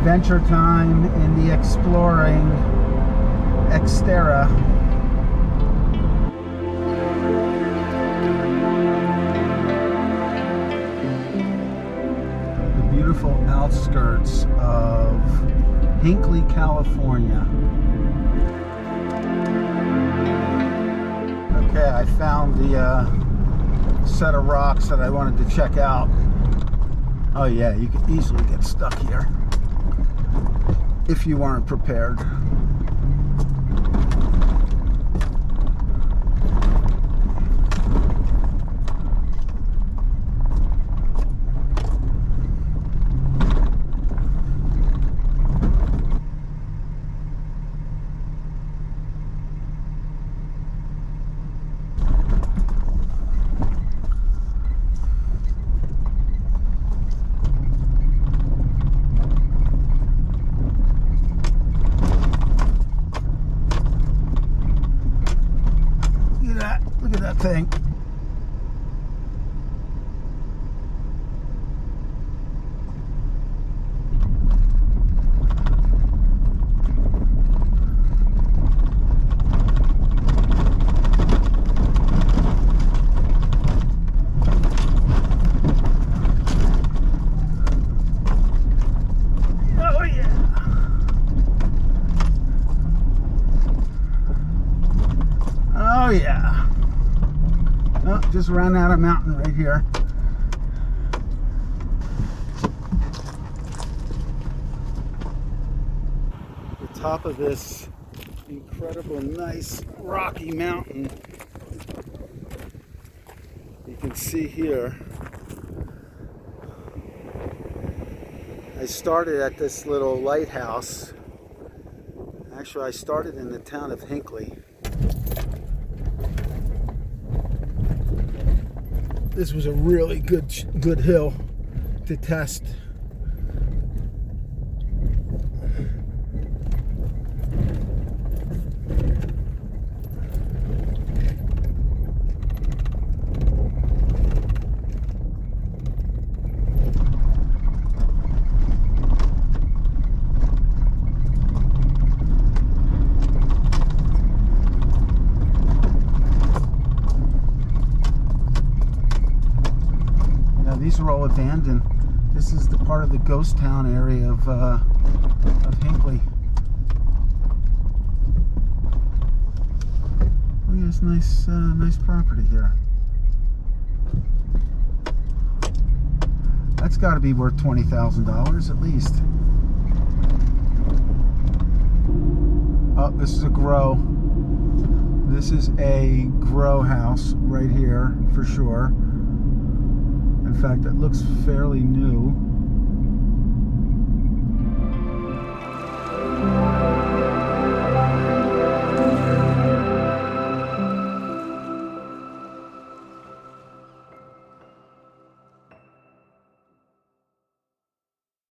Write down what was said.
Adventure time in the Exploring Xterra. The beautiful outskirts of Hinkley, California. Okay, I found the set of rocks that I wanted to check out. Oh yeah, you could easily get stuck here if you weren't prepared. Look at that thing. Oh yeah. Oh yeah. Oh, just ran out of mountain right here. The top of this incredible, nice, rocky mountain. You can see here. I started at this little lighthouse. Actually, I started in the town of Hinkley. This was a really good hill to test. These are all abandoned. This is the part of the ghost town area of Hinkley. Look at this nice property here. That's got to be worth $20,000 at least. Oh, this is a grow. This is a grow house right here for sure. In fact, it looks fairly new.